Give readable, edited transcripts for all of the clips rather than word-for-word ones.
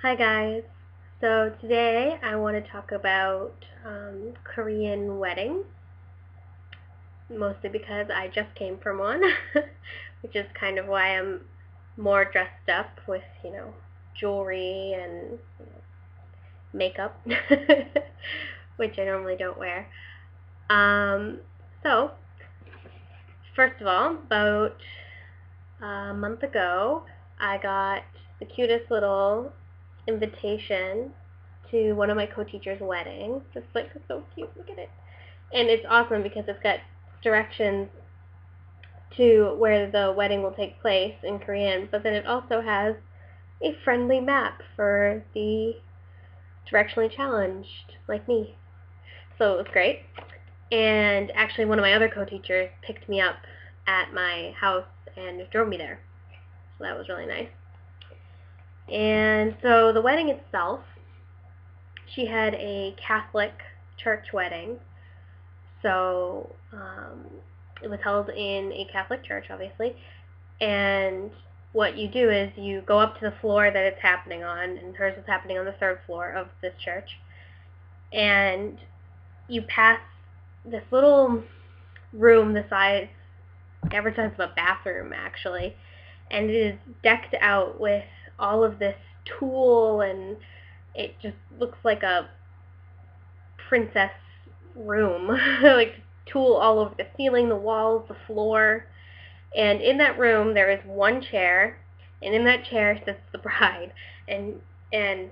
Hi guys. So today I want to talk about Korean weddings, mostly because I just came from one, which is kind of why I'm more dressed up with, jewelry and makeup, which I normally don't wear. Um, so, first of all, about a month ago, I got the cutest little invitation to one of my co-teachers' weddings. It's like so cute. Look at it. And it's awesome because it's got directions to where the wedding will take place in Korean, but then it also has a friendly map for the directionally challenged like me. So it was great. And actually one of my other co-teachers picked me up at my house and drove me there. So that was really nice. And so the wedding itself, she had a Catholic church wedding. So it was held in a Catholic church, obviously. And what you do is you go up to the floor that it's happening on, and hers was happening on the third floor of this church. And you pass this little room the size, average size of a bathroom, actually. And it is decked out with all of this tulle, and it just looks like a princess room. Like tulle all over the ceiling, the walls, the floor. And in that room there is one chair, and in that chair sits the bride, and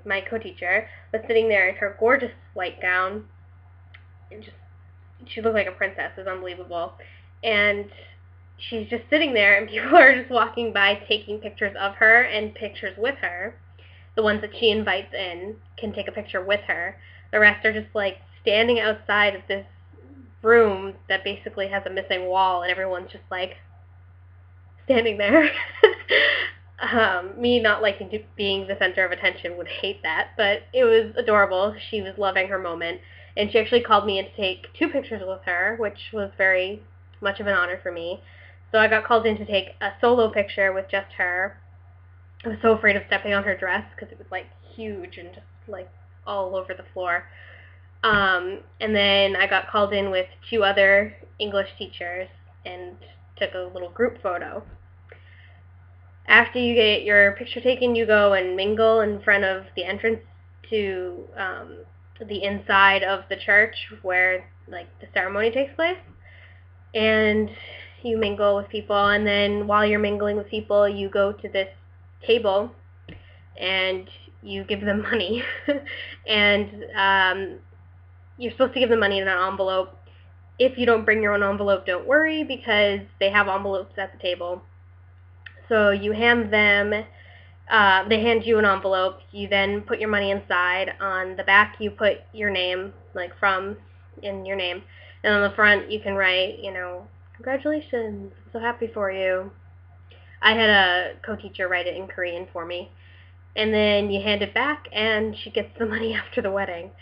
my co-teacher was sitting there in her gorgeous white gown, and just she looked like a princess. It was unbelievable. And she's just sitting there, and people are just walking by taking pictures of her and pictures with her. The ones that she invites in can take a picture with her. The rest are just like standing outside of this room that basically has a missing wall, and everyone's just like standing there. Me not liking being the center of attention would hate that, but it was adorable. She was loving her moment, and she actually called me in to take 2 pictures with her, which was very much of an honor for me. So I got called in to take a solo picture with just her. I was so afraid of stepping on her dress because it was like huge and just like all over the floor. And then I got called in with 2 other English teachers and took a little group photo. After you get your picture taken, you go and mingle in front of the entrance to the inside of the church where like the ceremony takes place. And you mingle with people, and then while you're mingling with people, you go to this table and you give them money. And you're supposed to give them money in an envelope. If you don't bring your own envelope, don't worry, because they have envelopes at the table. So you hand them, they hand you an envelope. You then put your money inside. On the back, you put your name, like from in your name. And on the front, you can write, congratulations, I'm so happy for you. I had a co-teacher write it in Korean for me. And then you hand it back, and she gets the money after the wedding.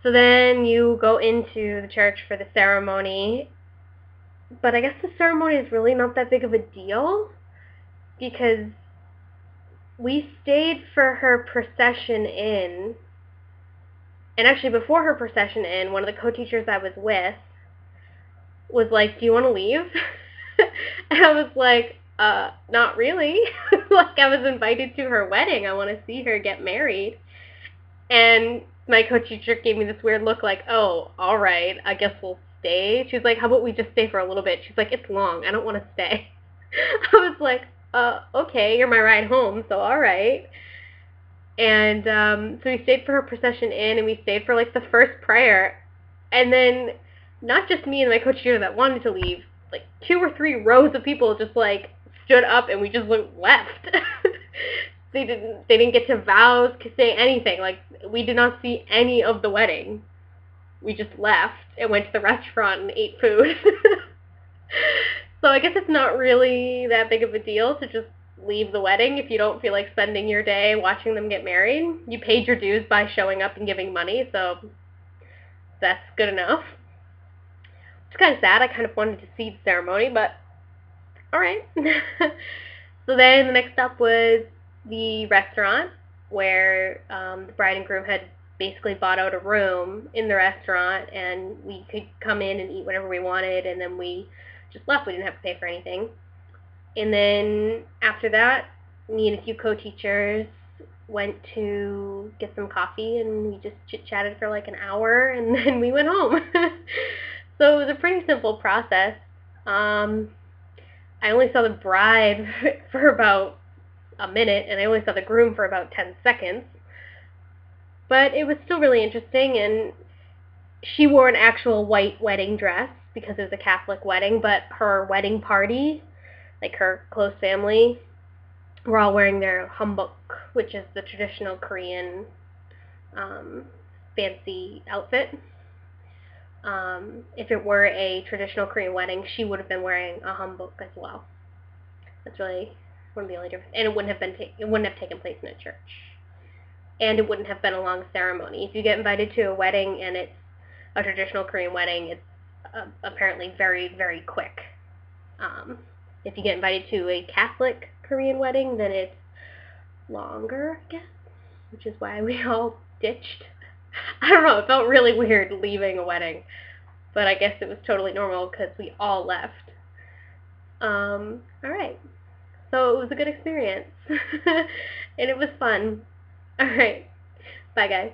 So then you go into the church for the ceremony. But I guess the ceremony is really not that big of a deal, because we stayed for her procession in. And actually, before her procession in, one of the co-teachers I was with was like, do you want to leave? And I was like, not really. Like, I was invited to her wedding. I want to see her get married. And my co-teacher gave me this weird look like, oh, all right, I guess we'll stay. She's like, how about we just stay for a little bit? She's like, it's long. I don't want to stay. I was like, okay, you're my ride home, so all right. And so we stayed for her procession in, and we stayed for like the first prayer. And then not just me and my co-teacher that wanted to leave, like 2 or 3 rows of people just like stood up, and we just left. They didn't get to vows, say anything. Like, we did not see any of the wedding. We just left and went to the restaurant and ate food. So I guess it's not really that big of a deal to just leave the wedding if you don't feel like spending your day watching them get married. You paid your dues by showing up and giving money, so that's good enough. It's kind of sad. I kind of wanted to see the ceremony, but alright. So then the next stop was the restaurant, where the bride and groom had basically bought out a room in the restaurant, and we could come in and eat whatever we wanted, and then we just left. We didn't have to pay for anything. And then after that, me and a few co-teachers went to get some coffee, and we just chit-chatted for like an hour, and then we went home. So it was a pretty simple process. I only saw the bride for about a minute, and I only saw the groom for about 10 seconds. But it was still really interesting, and she wore an actual white wedding dress because it was a Catholic wedding, but her wedding party, like her close family, were all wearing their hanbok, which is the traditional Korean fancy outfit. If it were a traditional Korean wedding, she would have been wearing a hanbok as well. That's really one of the only differences. And it wouldn't have taken place in a church. And it wouldn't have been a long ceremony. If you get invited to a wedding and it's a traditional Korean wedding, it's apparently very, very quick. If you get invited to a Catholic Korean wedding, then it's longer, I guess, which is why we all ditched. I don't know, it felt really weird leaving a wedding, but I guess it was totally normal because we all left. Alright, so it was a good experience, and it was fun. Alright, bye guys.